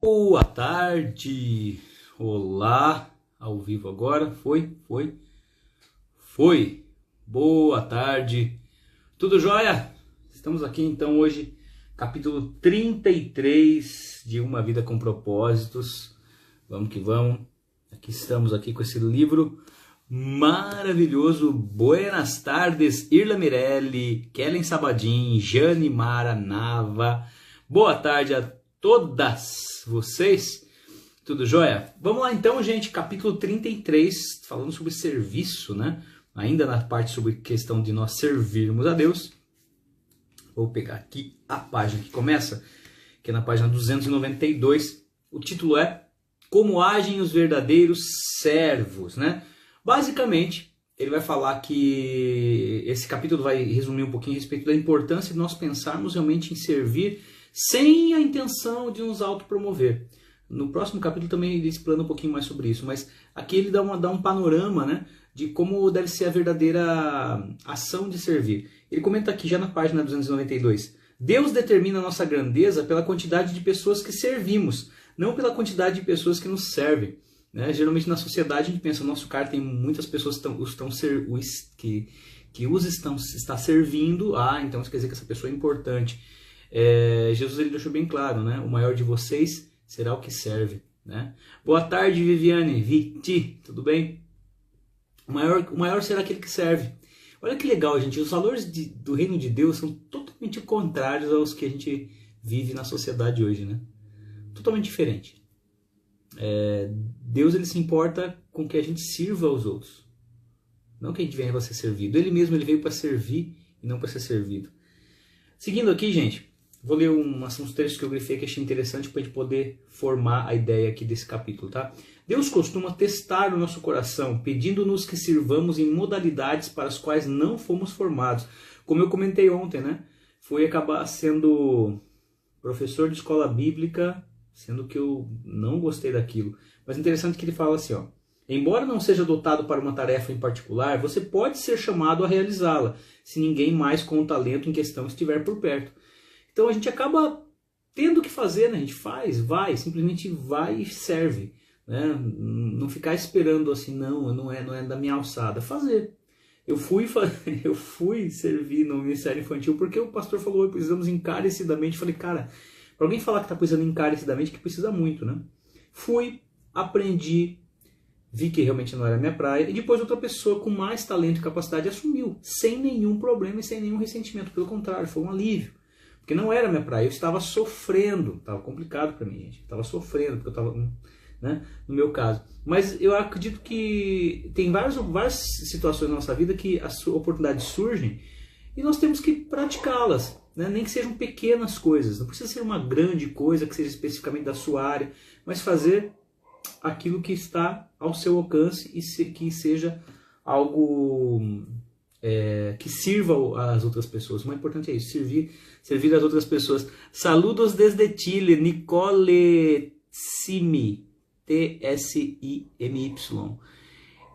Boa tarde, olá, ao vivo agora, foi, boa tarde, tudo jóia? Estamos aqui então hoje, capítulo 33 de Uma Vida com Propósitos, vamos que vamos, aqui estamos aqui com esse livro maravilhoso. Buenas tardes, Irla Mirelli, Kellen Sabadin, Jane Mara Nava, boa tarde a todas vocês, tudo jóia? Vamos lá então, gente, capítulo 33, falando sobre serviço, né? Ainda na parte sobre questão de nós servirmos a Deus. Vou pegar aqui a página que começa, que é na página 292. O título é Como Agem os Verdadeiros Servos, né? Basicamente, ele vai falar que esse capítulo vai resumir um pouquinho a respeito da importância de nós pensarmos realmente em servir sem a intenção de nos autopromover. No próximo capítulo também ele explana um pouquinho mais sobre isso, mas aqui ele dá um panorama, né, de como deve ser a verdadeira ação de servir. Ele comenta aqui já na página 292. Deus determina a nossa grandeza pela quantidade de pessoas que servimos, não pela quantidade de pessoas que nos servem. Né? Geralmente na sociedade a gente pensa, nosso cara tem muitas pessoas que os está servindo, então isso quer dizer que essa pessoa é importante. Jesus ele deixou bem claro, né? O maior de vocês será o que serve, né? Boa tarde, Viviane, Viti, tudo bem? O maior será aquele que serve. Olha que legal, gente, os valores do reino de Deus são totalmente contrários aos que a gente vive na sociedade hoje, né? Totalmente diferente. Deus ele se importa com que a gente sirva aos outros, não que a gente venha para ser servido. Ele mesmo ele veio para servir e não para ser servido. Seguindo aqui, gente, vou ler uns trechos que eu grifei que achei interessante para a gente poder formar a ideia aqui desse capítulo, tá? Deus costuma testar o nosso coração, pedindo-nos que sirvamos em modalidades para as quais não fomos formados. Como eu comentei ontem, né? Foi acabar sendo professor de escola bíblica, sendo que eu não gostei daquilo. Mas interessante que ele fala assim, ó. Embora não seja dotado para uma tarefa em particular, você pode ser chamado a realizá-la, se ninguém mais com o talento em questão estiver por perto. Então a gente acaba tendo que fazer, né? A gente simplesmente vai e serve. Né? Não ficar esperando assim, não é da minha alçada. Fazer. Eu fui servir no Ministério Infantil porque o pastor falou, precisamos encarecidamente. Falei, cara, para alguém falar que está precisando encarecidamente, que precisa muito, né? Fui, aprendi, vi que realmente não era a minha praia, e depois outra pessoa com mais talento e capacidade assumiu, sem nenhum problema e sem nenhum ressentimento. Pelo contrário, foi um alívio. Porque não era a minha praia, eu estava sofrendo, estava complicado para mim, gente. Estava sofrendo, porque eu estava, né, no meu caso. Mas eu acredito que tem várias situações na nossa vida que as oportunidades surgem e nós temos que praticá-las, né? Nem que sejam pequenas coisas, não precisa ser uma grande coisa que seja especificamente da sua área, mas fazer aquilo que está ao seu alcance e que seja algo que sirva às outras pessoas. O mais importante é isso, servir às outras pessoas. Saludos desde Chile, Nicole Tsimi, T-S-I-M-Y.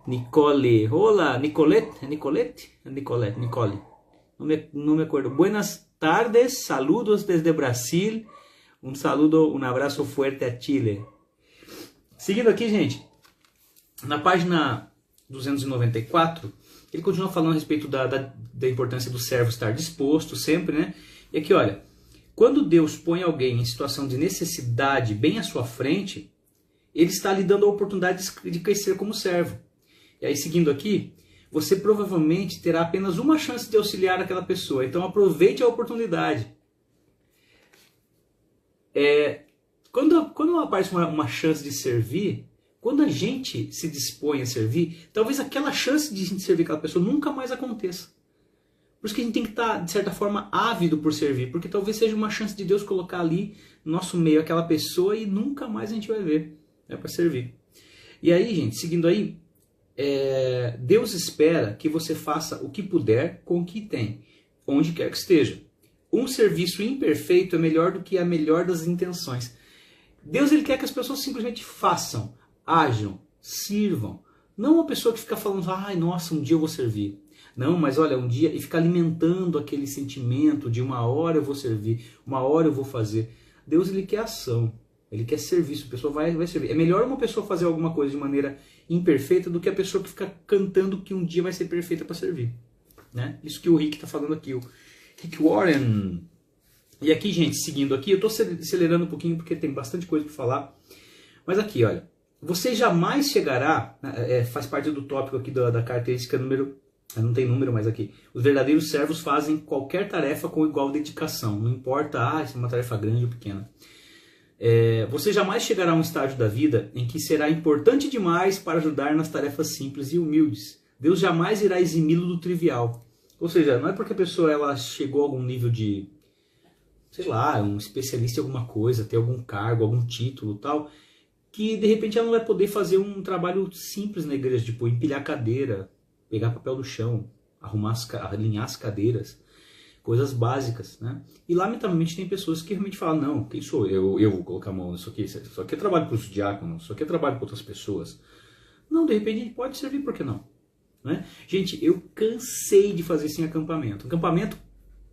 Nicole, olá, Nicolette. Não me acuerdo. Buenas tardes, saludos desde Brasil. Um abraço fuerte a Chile. Seguindo aqui, gente, na página 294, ele continua falando a respeito da importância do servo estar disposto sempre, né? E aqui, olha, quando Deus põe alguém em situação de necessidade bem à sua frente, ele está lhe dando a oportunidade de crescer como servo. E aí, seguindo aqui, você provavelmente terá apenas uma chance de auxiliar aquela pessoa, então aproveite a oportunidade. Quando aparece uma chance de servir, quando a gente se dispõe a servir, talvez aquela chance de a gente servir aquela pessoa nunca mais aconteça. Por isso que a gente tem que estar, de certa forma, ávido por servir, porque talvez seja uma chance de Deus colocar ali no nosso meio aquela pessoa e nunca mais a gente vai ver, para servir. E aí, gente, seguindo aí, Deus espera que você faça o que puder com o que tem, onde quer que esteja. Um serviço imperfeito é melhor do que a melhor das intenções. Deus ele quer que as pessoas simplesmente façam, ajam, sirvam. Não uma pessoa que fica falando, nossa, um dia eu vou servir. Não, mas olha, um dia, e fica alimentando aquele sentimento de uma hora eu vou servir, uma hora eu vou fazer. Deus ele quer ação. Ele quer serviço, a pessoa vai servir. É melhor uma pessoa fazer alguma coisa de maneira imperfeita do que a pessoa que fica cantando que um dia vai ser perfeita para servir. Né? Isso que o Rick está falando aqui, o Rick Warren. E aqui, gente, seguindo aqui, eu estou acelerando um pouquinho porque tem bastante coisa para falar. Mas aqui, olha, você jamais chegará, faz parte do tópico aqui da característica número, não tem número, mas aqui, os verdadeiros servos fazem qualquer tarefa com igual dedicação, não importa se é uma tarefa grande ou pequena. Você jamais chegará a um estágio da vida em que será importante demais para ajudar nas tarefas simples e humildes. Deus jamais irá eximi-lo do trivial. Ou seja, não é porque a pessoa ela chegou a algum nível de, sei lá, um especialista em alguma coisa, ter algum cargo, algum título tal, que de repente ela não vai poder fazer um trabalho simples na igreja, tipo empilhar cadeira, pegar papel do chão, alinhar as cadeiras, coisas básicas, né? E lamentavelmente tem pessoas que realmente falam, não, quem sou eu? Eu vou colocar a mão nisso aqui, isso aqui é trabalho para os diáconos, isso aqui é trabalho para outras pessoas. Não, de repente pode servir, por que não? Né? Gente, eu cansei de fazer isso em acampamento. Acampamento,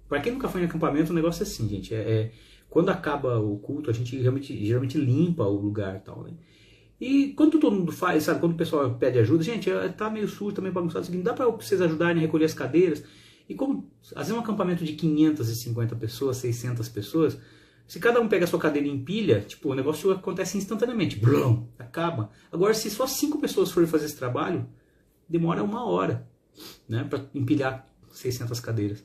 para quem nunca foi em acampamento, o negócio é assim, gente, quando acaba o culto, a gente geralmente limpa o lugar e tal, né? E quando todo mundo faz, sabe, quando o pessoal pede ajuda, gente, tá meio sujo, tá meio bagunçado, assim, dá para vocês ajudarem a recolher as cadeiras? E como, às vezes um acampamento de 550 pessoas, 600 pessoas, se cada um pega a sua cadeira e empilha, tipo, o negócio acontece instantaneamente, brum, acaba. Agora, se só 5 pessoas forem fazer esse trabalho, demora 1 hora, né, para empilhar 600 cadeiras.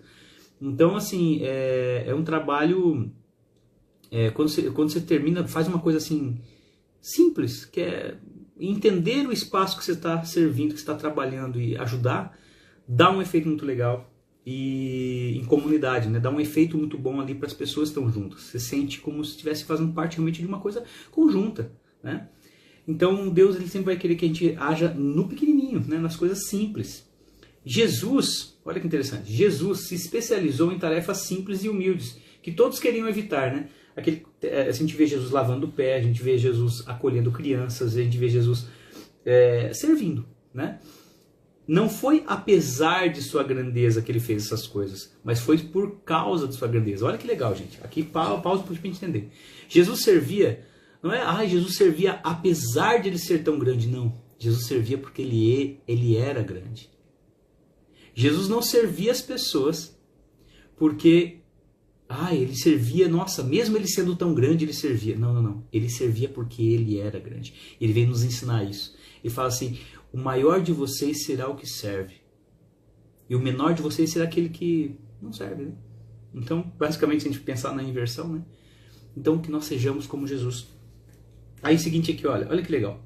Então, assim, é um trabalho, quando você termina, faz uma coisa assim, simples, que é entender o espaço que você está servindo, que você está trabalhando e ajudar, dá um efeito muito legal. E em comunidade, né? Dá um efeito muito bom ali para as pessoas que estão juntas. Você sente como se estivesse fazendo parte realmente de uma coisa conjunta, né? Então Deus ele sempre vai querer que a gente haja no pequenininho, né? Nas coisas simples. Jesus, olha que interessante, Jesus se especializou em tarefas simples e humildes, que todos queriam evitar, né? A gente vê Jesus lavando o pé, a gente vê Jesus acolhendo crianças, a gente vê Jesus servindo, né? Não foi apesar de sua grandeza que ele fez essas coisas, mas foi por causa de sua grandeza. Olha que legal, gente. Aqui pausa para a gente entender. Jesus servia, não é, Jesus servia apesar de ele ser tão grande, não. Jesus servia porque ele era grande. Jesus não servia as pessoas porque, ele servia, nossa, mesmo ele sendo tão grande, ele servia. Não. Ele servia porque ele era grande. Ele veio nos ensinar isso. Ele fala assim, o maior de vocês será o que serve. E o menor de vocês será aquele que não serve, né? Então, basicamente, se a gente pensar na inversão, né? Então, que nós sejamos como Jesus. Aí, seguinte aqui, olha que legal.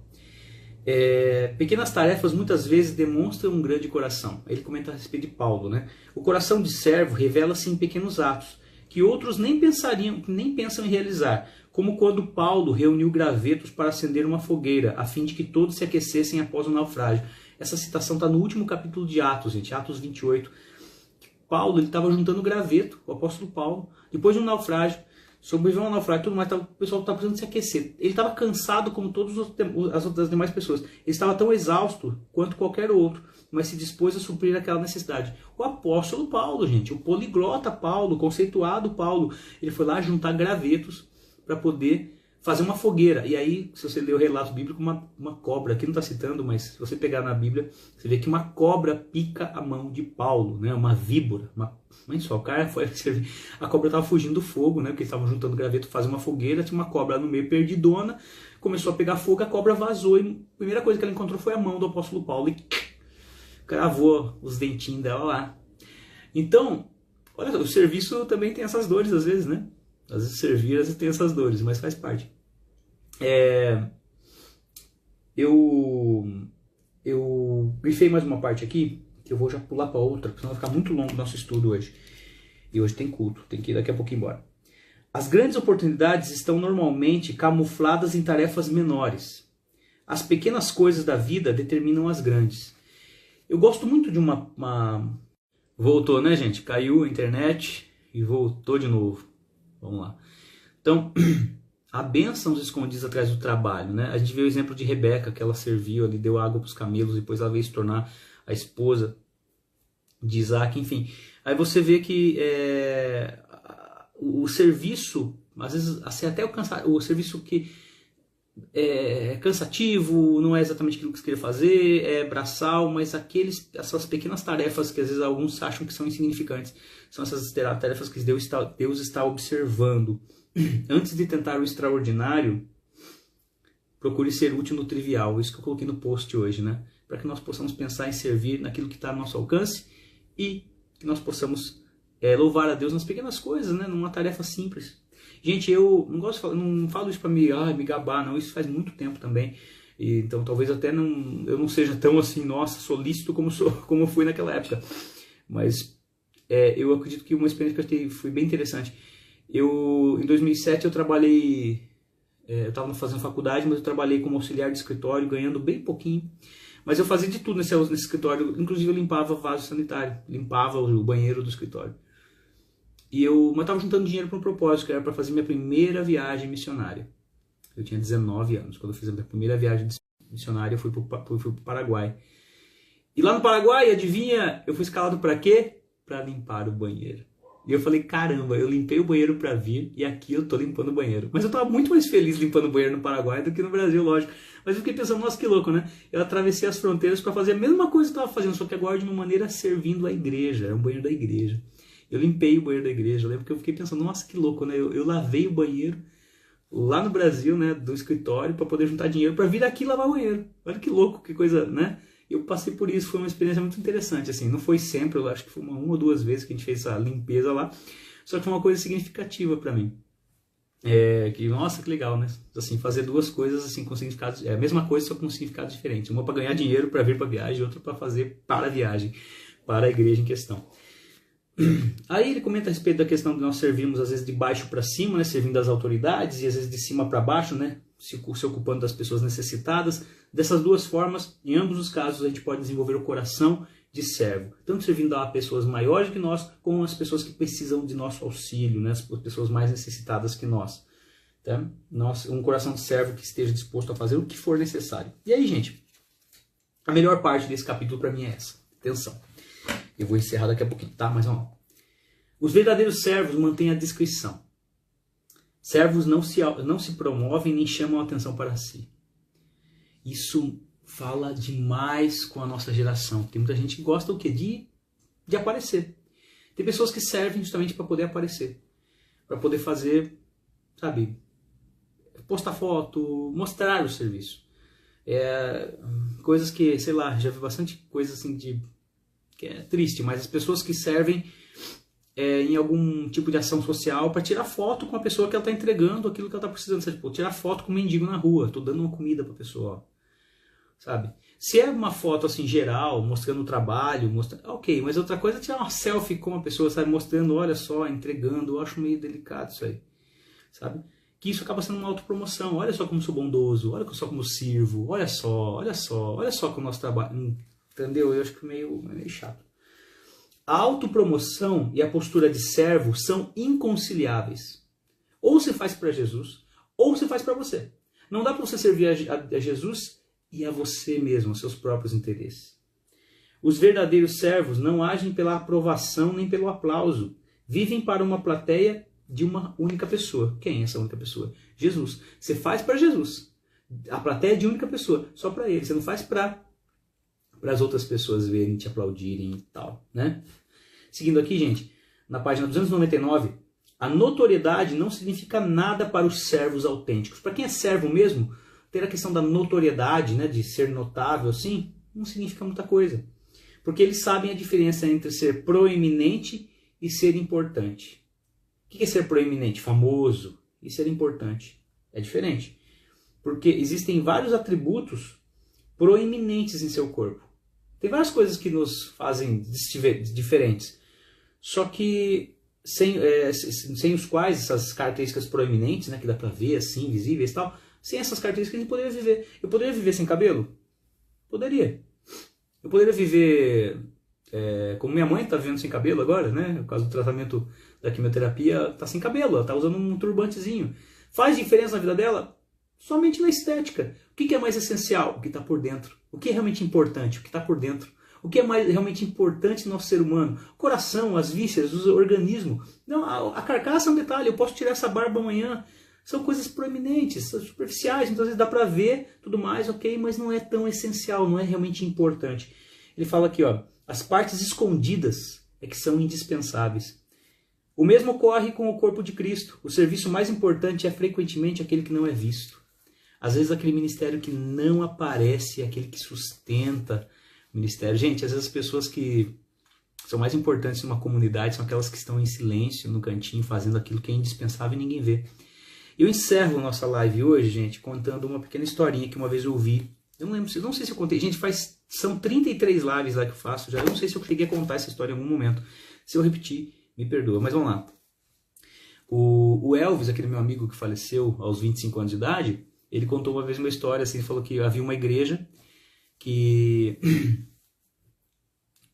Pequenas tarefas muitas vezes demonstram um grande coração. Ele comenta a respeito de Paulo, né? O coração de servo revela-se em pequenos atos, que outros nem pensam em realizar, como quando Paulo reuniu gravetos para acender uma fogueira, a fim de que todos se aquecessem após o naufrágio. Essa citação está no último capítulo de Atos, gente, Atos 28. Paulo estava juntando graveto, o apóstolo Paulo, depois de um naufrágio, sobreviveu um naufrágio, tudo mais, o pessoal estava precisando se aquecer. Ele estava cansado como todas as outras demais pessoas. Ele estava tão exausto quanto qualquer outro, mas se dispôs a suprir aquela necessidade. O apóstolo Paulo, gente, o poliglota Paulo, o conceituado Paulo, ele foi lá juntar gravetos para poder fazer uma fogueira. E aí, se você ler o relato bíblico, uma cobra, aqui não está citando, mas se você pegar na Bíblia, você vê que uma cobra pica a mão de Paulo, né? Uma víbora. Mas só, o cara foi servir. A cobra estava fugindo do fogo, né? Porque eles estavam juntando graveto para fazer uma fogueira, tinha uma cobra no meio perdidona, começou a pegar fogo, a cobra vazou, e a primeira coisa que ela encontrou foi a mão do apóstolo Paulo, e cravou os dentinhos dela lá. Então, olha, o serviço também tem essas dores às vezes, né? Às vezes servir, às vezes tem essas dores, mas faz parte. Eu grifei mais uma parte aqui, que eu vou já pular para outra, porque senão vai ficar muito longo o nosso estudo hoje. E hoje tem culto, tem que ir daqui a pouco embora. As grandes oportunidades estão normalmente camufladas em tarefas menores. As pequenas coisas da vida determinam as grandes. Eu gosto muito de uma... Voltou, né, gente? Caiu a internet e voltou de novo. Vamos lá. Então, há bênçãos escondidas atrás do trabalho, né? A gente vê o exemplo de Rebeca, que ela serviu ali, deu água para os camelos, depois ela veio se tornar a esposa de Isaac, enfim. Aí você vê que o serviço Às vezes, assim, até o serviço que é cansativo, não é exatamente aquilo que você queria fazer, é braçal, mas essas pequenas tarefas que às vezes alguns acham que são insignificantes, são essas tarefas que Deus está observando. Antes de tentar o extraordinário, procure ser útil no trivial. Isso que eu coloquei no post hoje, né? Para que nós possamos pensar em servir naquilo que está ao nosso alcance e que nós possamos louvar a Deus nas pequenas coisas, né? Numa tarefa simples. Gente, eu não gosto de falar, não falo isso para me gabar, não. Isso faz muito tempo também. E, então talvez até eu não seja tão assim, nossa, solícito como eu fui naquela época. Mas eu acredito que uma experiência que eu tive foi bem interessante. Em 2007 eu trabalhei, eu estava fazendo faculdade, mas eu trabalhei como auxiliar de escritório, ganhando bem pouquinho. Mas eu fazia de tudo nesse escritório, inclusive eu limpava vaso sanitário, limpava o banheiro do escritório. Mas eu estava juntando dinheiro para um propósito, que era para fazer minha primeira viagem missionária. Eu tinha 19 anos, quando eu fiz a minha primeira viagem missionária, eu fui para o Paraguai. E lá no Paraguai, adivinha, eu fui escalado para quê? Para limpar o banheiro. E eu falei, caramba, eu limpei o banheiro para vir e aqui eu tô limpando o banheiro. Mas eu estava muito mais feliz limpando o banheiro no Paraguai do que no Brasil, lógico. Mas eu fiquei pensando, nossa, que louco, né? Eu atravessei as fronteiras para fazer a mesma coisa que eu estava fazendo, só que agora de uma maneira servindo a igreja. Era um banheiro da igreja. Eu limpei o banheiro da igreja, eu lembro que eu fiquei pensando, nossa, que louco, né? Eu lavei o banheiro lá no Brasil, né, do escritório, para poder juntar dinheiro para vir aqui lavar o banheiro. Olha que louco, que coisa, né? Eu passei por isso, foi uma experiência muito interessante, assim. Não foi sempre, eu acho que foi uma ou duas vezes que a gente fez essa limpeza lá, só que foi uma coisa significativa para mim. Nossa, que legal, né? Assim, fazer duas coisas assim com significados, a mesma coisa, só com significados diferentes. Uma para ganhar dinheiro para vir para a viagem, outra para fazer para a viagem, para a igreja em questão. Aí ele comenta a respeito da questão de nós servirmos às vezes de baixo para cima, né, servindo as autoridades, e às vezes de cima para baixo, né, se ocupando das pessoas necessitadas. Dessas duas formas, em ambos os casos, a gente pode desenvolver o coração de servo, tanto servindo a pessoas maiores que nós, como as pessoas que precisam de nosso auxílio, né, as pessoas mais necessitadas que nós. Tá? Um coração de servo que esteja disposto a fazer o que for necessário. E aí, gente, a melhor parte desse capítulo para mim é essa. Atenção. Eu vou encerrar daqui a pouquinho, tá? Mas vamos lá. Os verdadeiros servos mantêm a discrição. Servos não se promovem nem chamam a atenção para si. Isso fala demais com a nossa geração. Tem muita gente que gosta o quê? De aparecer. Tem pessoas que servem justamente para poder aparecer. Para poder fazer, sabe, postar foto, mostrar o serviço. Coisas que, sei lá, já vi bastante coisa assim que é triste, mas as pessoas que servem em algum tipo de ação social para tirar foto com a pessoa que ela está entregando aquilo que ela está precisando. Tipo, tirar foto com um mendigo na rua, estou dando uma comida para a pessoa, sabe? Se é uma foto assim geral, mostrando o trabalho, ok, mas outra coisa é tirar uma selfie com a pessoa, sabe? Mostrando, olha só, entregando, eu acho meio delicado isso aí, sabe? Que isso acaba sendo uma autopromoção. Olha só como sou bondoso, olha só como sirvo, olha só como nós trabalhamos. Entendeu? Eu acho que é meio chato. A autopromoção e a postura de servo são inconciliáveis. Ou você faz para Jesus, ou você faz para você. Não dá para você servir a Jesus e a você mesmo, aos seus próprios interesses. Os verdadeiros servos não agem pela aprovação nem pelo aplauso. Vivem para uma plateia de uma única pessoa. Quem é essa única pessoa? Jesus. Você faz para Jesus. A plateia é de única pessoa, só para ele. Você não faz para as outras pessoas verem, te aplaudirem e tal, né? Seguindo aqui, gente, na página 299, a notoriedade não significa nada para os servos autênticos. Para quem é servo mesmo, ter a questão da notoriedade, né, de ser notável assim, não significa muita coisa. Porque eles sabem a diferença entre ser proeminente e ser importante. O que é ser proeminente? Famoso. E ser importante. É diferente. Porque existem vários atributos proeminentes em seu corpo. Tem várias coisas que nos fazem diferentes. Só que sem os quais, essas características proeminentes, né, que dá pra ver assim, visíveis e tal, sem essas características a gente poderia viver. Eu poderia viver sem cabelo? Poderia. Eu poderia viver como minha mãe está vivendo sem cabelo agora, né? Por causa do tratamento da quimioterapia, está sem cabelo, ela está usando um turbantezinho. Faz diferença na vida dela? Somente na estética. O que é mais essencial? O que está por dentro. O que é realmente importante? O que está por dentro. O que é mais realmente importante no nosso ser humano? O coração, as vísceras, o organismo. Não, a carcaça é um detalhe, eu posso tirar essa barba amanhã. São coisas proeminentes, são superficiais, então às vezes dá para ver, tudo mais, ok, mas não é tão essencial, não é realmente importante. Ele fala aqui, ó, as partes escondidas é que são indispensáveis. O mesmo ocorre com o corpo de Cristo. O serviço mais importante é frequentemente aquele que não é visto. Às vezes aquele ministério que não aparece é aquele que sustenta o ministério. Gente, às vezes as pessoas que são mais importantes numa comunidade são aquelas que estão em silêncio, no cantinho, fazendo aquilo que é indispensável e ninguém vê. Eu encerro nossa live hoje, gente, contando uma pequena historinha que uma vez eu ouvi. Eu não sei se eu contei. Gente, são 33 lives lá que eu faço já. Eu não sei se eu cheguei a contar essa história em algum momento. Se eu repetir, me perdoa. Mas vamos lá. O Elvis, aquele meu amigo que faleceu aos 25 anos de idade, ele contou uma vez uma história, assim, falou que havia uma igreja que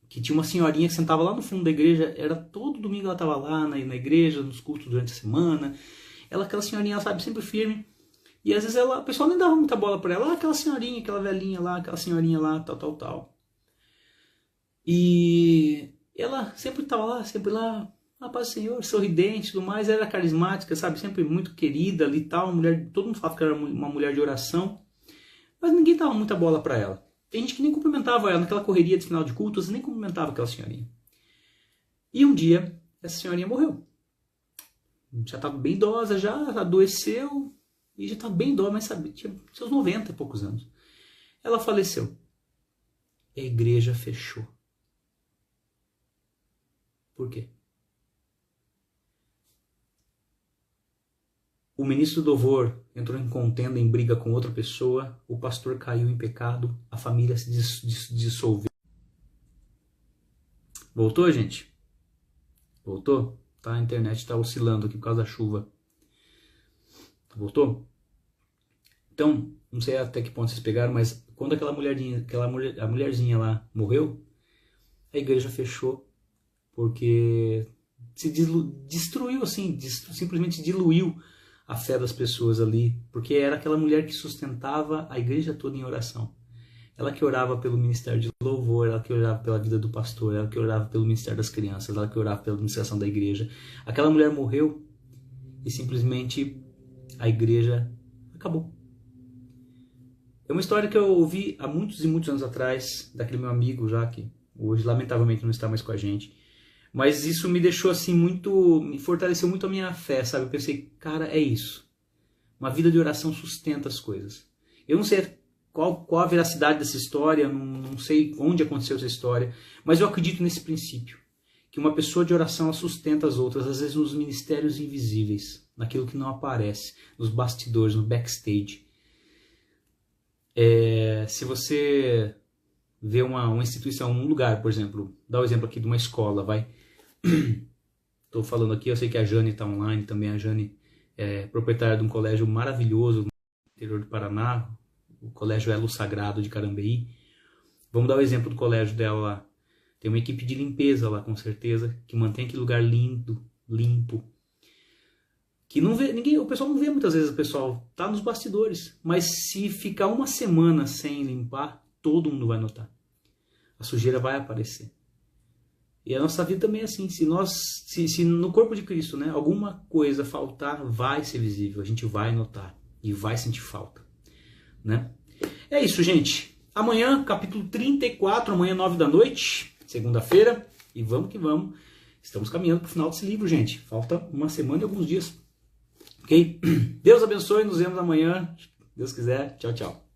tinha uma senhorinha que sentava lá no fundo da igreja. Era todo domingo ela estava lá na igreja, nos cultos durante a semana. Aquela senhorinha, sabe, sempre firme. E às vezes o pessoal nem dava muita bola para ela. Aquela senhorinha, aquela velhinha lá, aquela senhorinha lá, tal. E ela sempre estava lá, sempre lá, paz do Senhor, sorridente e tudo mais. Era carismática, sabe, sempre muito querida ali e tal. Mulher, todo mundo falava que era uma mulher de oração. Mas ninguém dava muita bola para ela. Tem gente que nem cumprimentava ela naquela correria de final de cultos, nem cumprimentava aquela senhorinha. E um dia, essa senhorinha morreu. Já estava bem idosa, já adoeceu e já estava bem idosa, mas sabe, tinha seus 90 e poucos anos. Ela faleceu. E a igreja fechou. Por quê? O ministro do louvor entrou em contenda, em briga com outra pessoa, o pastor caiu em pecado, a família se dissolveu. Voltou, gente? Voltou? Tá, a internet está oscilando aqui por causa da chuva. Voltou? Então, não sei até que ponto vocês pegaram, mas quando a mulherzinha lá morreu, a igreja fechou, porque se destruiu assim, simplesmente diluiu a fé das pessoas ali, porque era aquela mulher que sustentava a igreja toda em oração. Ela que orava pelo ministério de louvor, ela que orava pela vida do pastor, ela que orava pelo ministério das crianças, ela que orava pela administração da igreja. Aquela mulher morreu e simplesmente a igreja acabou. É uma história que eu ouvi há muitos e muitos anos atrás, daquele meu amigo já, que hoje lamentavelmente não está mais com a gente. Mas isso me deixou assim me fortaleceu muito a minha fé, sabe? Eu pensei, cara, é isso. Uma vida de oração sustenta as coisas. Eu não sei qual a veracidade dessa história, não sei onde aconteceu essa história, mas eu acredito nesse princípio, que uma pessoa de oração ela sustenta as outras, às vezes nos ministérios invisíveis, naquilo que não aparece, nos bastidores, no backstage. Se você vê uma instituição, um lugar, por exemplo, dá o exemplo aqui de uma escola, vai. Estou falando aqui, eu sei que a Jane está online também, a Jane é proprietária de um colégio maravilhoso no interior do Paraná, o Colégio Elo Sagrado de Carambeí. Vamos dar o exemplo do colégio dela lá. Tem uma equipe de limpeza lá, com certeza, que mantém aquele lugar lindo, limpo. Que não vê, o pessoal não vê muitas vezes, o pessoal tá nos bastidores. Mas se ficar uma semana sem limpar, todo mundo vai notar. A sujeira vai aparecer. E a nossa vida também é assim. Se no corpo de Cristo, né, alguma coisa faltar, vai ser visível. A gente vai notar e vai sentir falta. Né? É isso, gente. Amanhã, capítulo 34, amanhã 9 da noite, segunda-feira. E vamos que vamos. Estamos caminhando para o final desse livro, gente. Falta uma semana e alguns dias. Ok? Deus abençoe. Nos vemos amanhã. Se Deus quiser. Tchau, tchau.